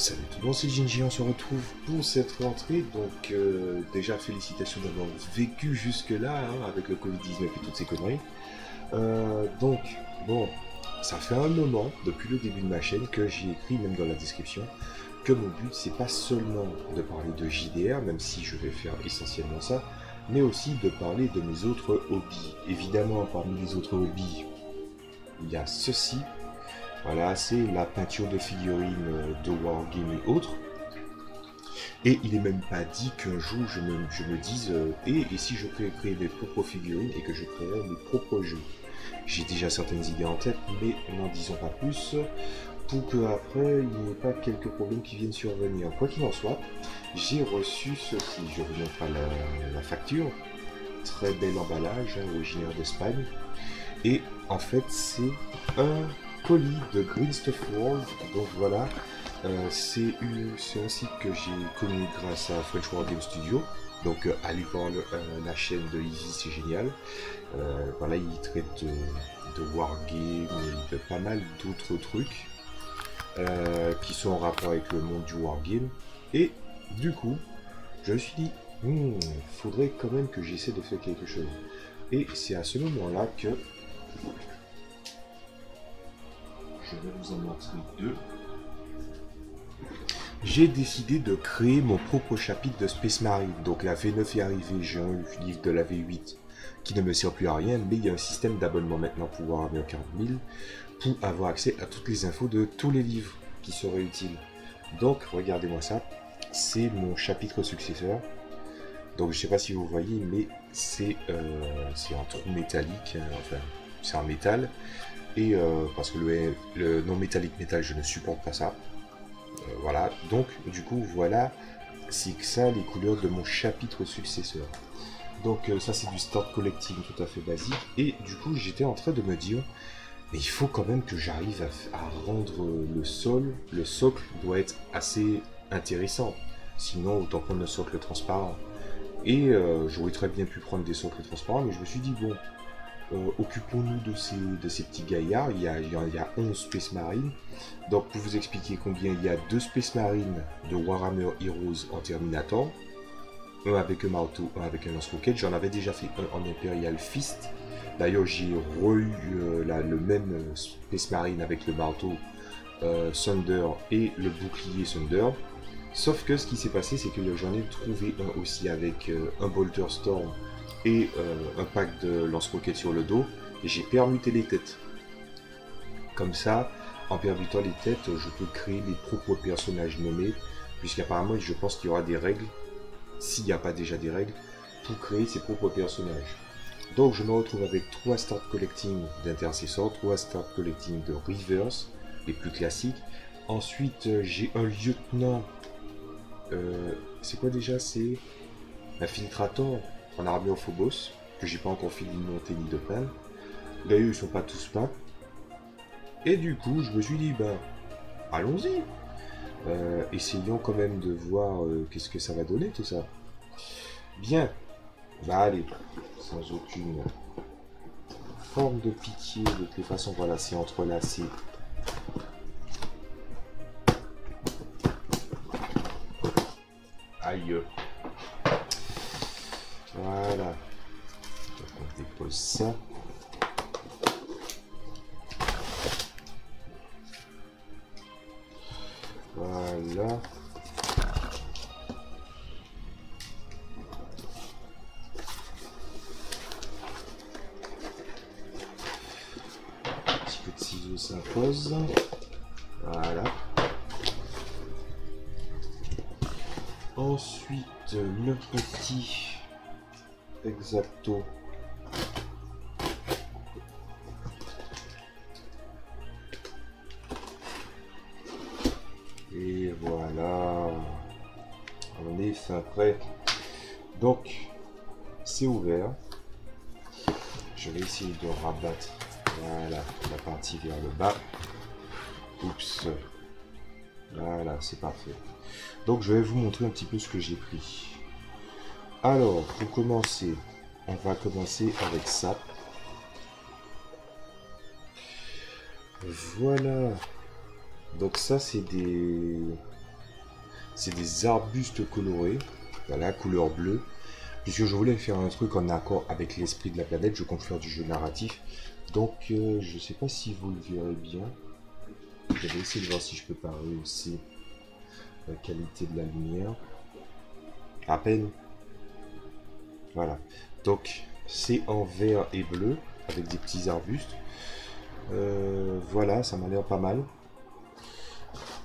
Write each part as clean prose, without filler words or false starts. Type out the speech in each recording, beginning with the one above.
Salut tout le monde, c'est Ginji, on se retrouve pour cette rentrée. Donc déjà félicitations d'avoir vécu jusque là avec le Covid-19 et toutes ces conneries. Donc bon, ça fait un moment depuis le début de ma chaîne que j'ai écrit même dans la description que mon but c'est pas seulement de parler de JDR, même si je vais faire essentiellement ça, mais aussi de parler de mes autres hobbies. Évidemment parmi les autres hobbies, il y a ceci. Voilà, c'est la peinture de figurines de Wargame et autres. Et il n'est même pas dit qu'un jour je me dise et si je créais mes propres figurines et que je créerais mes propres jeux. J'ai déjà certaines idées en tête, mais n'en disons pas plus pour qu'après il n'y ait pas quelques problèmes qui viennent survenir. Quoi qu'il en soit, j'ai reçu ceci. Je vous montre la facture. Très bel emballage, originaire d'Espagne. Et en fait, c'est un colis de Green Stuff World. Donc voilà, c'est un site que j'ai connu grâce à French War Game Studio. Donc allez voir la chaîne de Easy, c'est génial. Voilà, il traite de Wargame et de pas mal d'autres trucs qui sont en rapport avec le monde du Wargame. Et du coup, je me suis dit, faudrait quand même que j'essaie de faire quelque chose. Et c'est à ce moment-là que je vais vous en montrer deux. J'ai décidé de créer mon propre chapitre de Space Marine. Donc la V9 est arrivée, j'ai un livre de la V8 qui ne me sert plus à rien, mais il y a un système d'abonnement maintenant pour Warhammer 40 000 pour avoir accès à toutes les infos de tous les livres qui seraient utiles. Donc regardez-moi ça, c'est mon chapitre successeur. Donc je sais pas si vous voyez, mais c'est un trou métallique, enfin c'est en métal. Et parce que le non métallique métal, je ne supporte pas ça. Voilà, donc du coup voilà, c'est que ça les couleurs de mon chapitre successeur. Donc ça c'est du start collecting tout à fait basique. Et du coup j'étais en train de me dire, mais il faut quand même que j'arrive à rendre le socle doit être assez intéressant. Sinon autant prendre le socle transparent. Et j'aurais très bien pu prendre des socles transparents, mais je me suis dit bon, occupons-nous de ces petits gaillards. Il y a 11 Space Marines. Donc pour vous expliquer combien il y a 2 Space Marines de Warhammer Heroes en Terminator, un avec un marteau, un avec un lance-roquette. J'en avais déjà fait un en Imperial Fist. D'ailleurs j'ai re-eu le même Space Marine avec le marteau Thunder et le bouclier Thunder. Sauf que ce qui s'est passé, c'est que j'en ai trouvé un aussi avec un Bolter Storm et un pack de lance-roquettes sur le dos, et j'ai permuté les têtes. Comme ça, en permutant les têtes, je peux créer mes propres personnages nommés, puisqu'apparemment je pense qu'il y aura des règles, s'il n'y a pas déjà des règles, pour créer ses propres personnages. Donc je me retrouve avec 3 start collecting d'intercesseurs, 3 start collecting de reverse, les plus classiques. Ensuite j'ai un lieutenant, c'est quoi déjà, c'est l'infiltrator en armure Phobos, que j'ai pas encore fini de monter ni de peindre. D'ailleurs ils sont pas tous peints. Et du coup je me suis dit ben allons-y, essayons quand même de voir qu'est-ce que ça va donner tout ça. Bien, bah allez, sans aucune forme de pitié, de toutes les façons, voilà, c'est entrelacé. Aïe. Voilà. Donc on dépose ça. Voilà. Un petit peu de ciseaux s'impose. Voilà. Ensuite, le petit Exacto. Et voilà. On est fin prêt. Donc, c'est ouvert. Je vais essayer de rabattre. Voilà, la partie vers le bas. Oups. Voilà, c'est parfait. Donc, je vais vous montrer un petit peu ce que j'ai pris. Alors, pour commencer, on va commencer avec ça. Voilà. Donc ça, c'est des c'est des arbustes colorés, voilà, couleur bleue. Puisque je voulais faire un truc en accord avec l'esprit de la planète, je compte faire du jeu narratif. Donc, je sais pas si vous le verrez bien. Je vais essayer de voir si je peux pas rehausser la qualité de la lumière. À peine. Voilà. Donc, c'est en vert et bleu, avec des petits arbustes. Voilà, ça m'a l'air pas mal.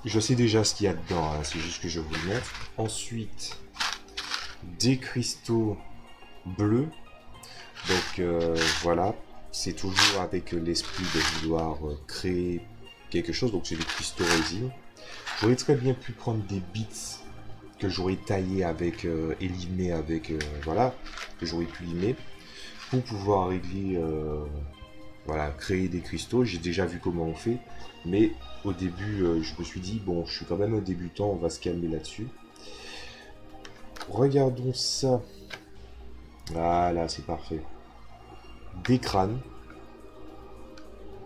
Je sais déjà ce qu'il y a dedans, hein, c'est juste que je vais vous le mettre. Ensuite, des cristaux bleus. Donc voilà, c'est toujours avec l'esprit de vouloir créer quelque chose. Donc c'est des cristaux résine. J'aurais très bien pu prendre des bits que j'aurais taillé avec et limé avec voilà, que j'aurais pu limer pour pouvoir régler voilà, créer des cristaux. J'ai déjà vu comment on fait, mais au début je me suis dit bon, je suis quand même un débutant, on va se calmer là-dessus. Regardons ça. Voilà, c'est parfait. Des crânes.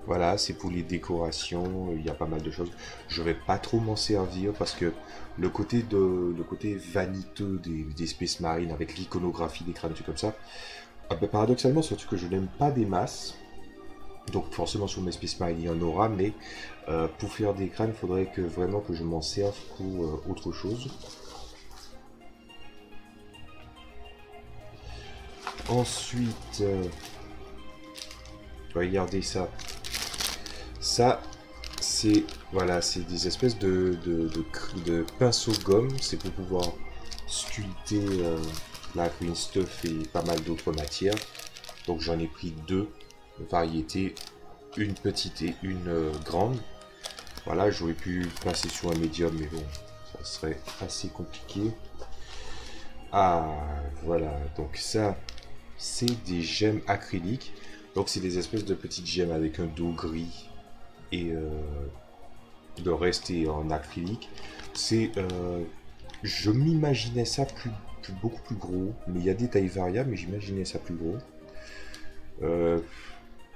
Voilà, c'est pour les décorations, il y a pas mal de choses. Je vais pas trop m'en servir parce que le côté vaniteux des Space Marines avec l'iconographie des crânes, tout comme ça, ben, paradoxalement, surtout que je n'aime pas des masses. Donc forcément sur mes Space Marines il y en aura, mais pour faire des crânes, il faudrait que vraiment que je m'en serve pour autre chose. Ensuite, regardez ça. Ça, c'est voilà, c'est des espèces de pinceaux gomme. C'est pour pouvoir sculpter la green stuff et pas mal d'autres matières. Donc j'en ai pris deux variétés, une petite et une grande. Voilà, j'aurais pu passer sur un médium, mais bon, ça serait assez compliqué. Ah, voilà, donc ça, c'est des gemmes acryliques. Donc c'est des espèces de petites gemmes avec un dos gris et le reste est en acrylique. C'est, je m'imaginais ça beaucoup plus gros, mais il y a des tailles variables, mais j'imaginais ça plus gros.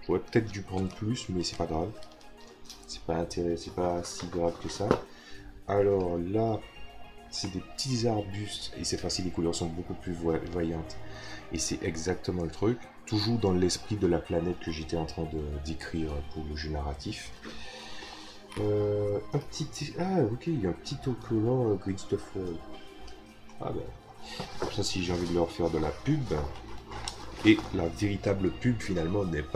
J'aurais peut-être dû prendre plus, mais c'est pas grave. C'est pas si grave que ça. Alors là, c'est des petits arbustes et c'est facile, les couleurs sont beaucoup plus voyantes. Et c'est exactement le truc, toujours dans l'esprit de la planète que j'étais en train de décrire pour le jeu narratif. Un petit... Ah ok, il y a un petit autocollant Green Stuff World. Ah ben, comme ça si j'ai envie de leur faire de la pub. Et la véritable pub finalement n'est-il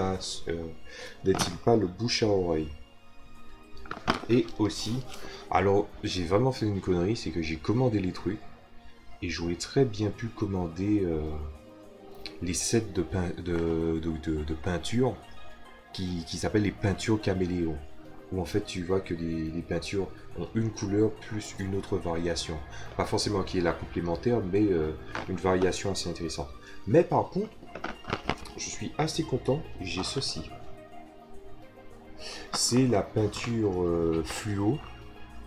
pas le bouche à oreille. Et aussi, alors j'ai vraiment fait une connerie, c'est que j'ai commandé les trucs et j'aurais très bien pu commander les sets de peinture qui s'appellent les peintures caméléons. Où en fait tu vois que les peintures ont une couleur plus une autre variation. Pas forcément qui est la complémentaire, mais une variation assez intéressante. Mais par contre, je suis assez content, j'ai ceci. C'est la peinture fluo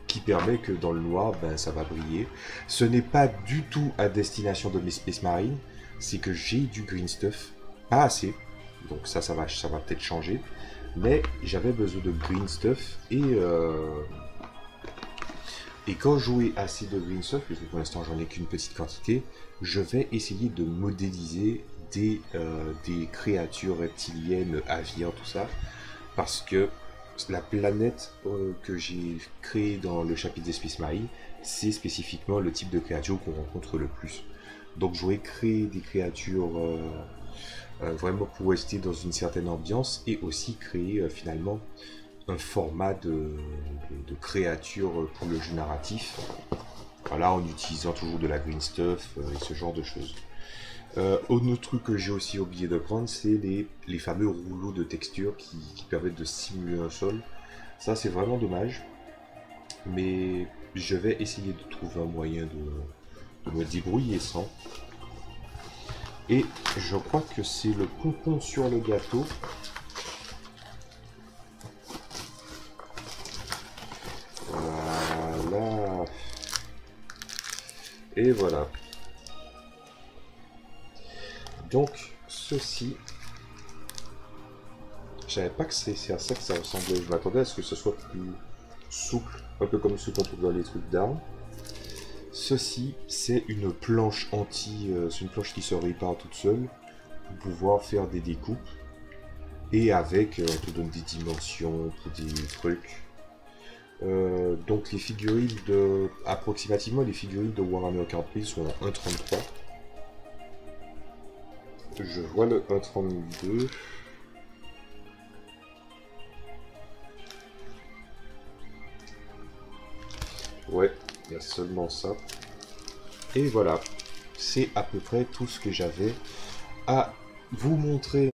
qui permet que dans le noir, ben, ça va briller. Ce n'est pas du tout à destination de mes Space Marines, c'est que j'ai du green stuff, pas assez, donc ça va peut-être changer, mais j'avais besoin de green stuff et quand j'aurai assez de green stuff, parce que pour l'instant j'en ai qu'une petite quantité, je vais essayer de modéliser des créatures reptiliennes, aviaires, tout ça, parce que la planète que j'ai créée dans le chapitre des Space Marines, c'est spécifiquement le type de créature qu'on rencontre le plus. Donc j'aurais créé des créatures vraiment pour rester dans une certaine ambiance et aussi créer finalement un format de créature pour le jeu narratif. Voilà, en utilisant toujours de la green stuff et ce genre de choses. Un autre truc que j'ai aussi oublié de prendre, c'est les fameux rouleaux de texture qui permettent de simuler un sol. Ça, c'est vraiment dommage. Mais je vais essayer de trouver un moyen de me débrouiller sans. Et je crois que c'est le pompon sur le gâteau. Voilà. Et voilà. Donc, ceci, je savais pas que c'est à ça que ça ressemblait. Je m'attendais à ce que ce soit plus souple, un peu comme ce qu'on trouve dans les trucs d'armes. ceci, c'est une planche c'est une planche qui se répare toute seule pour pouvoir faire des découpes. Et avec, on te donne des dimensions pour des trucs. Donc les figurines approximativement les figurines de Warhammer 40 000 sont en 1.33. Je vois le 1.32. Ouais, il y a seulement ça. Et voilà, c'est à peu près tout ce que j'avais à vous montrer.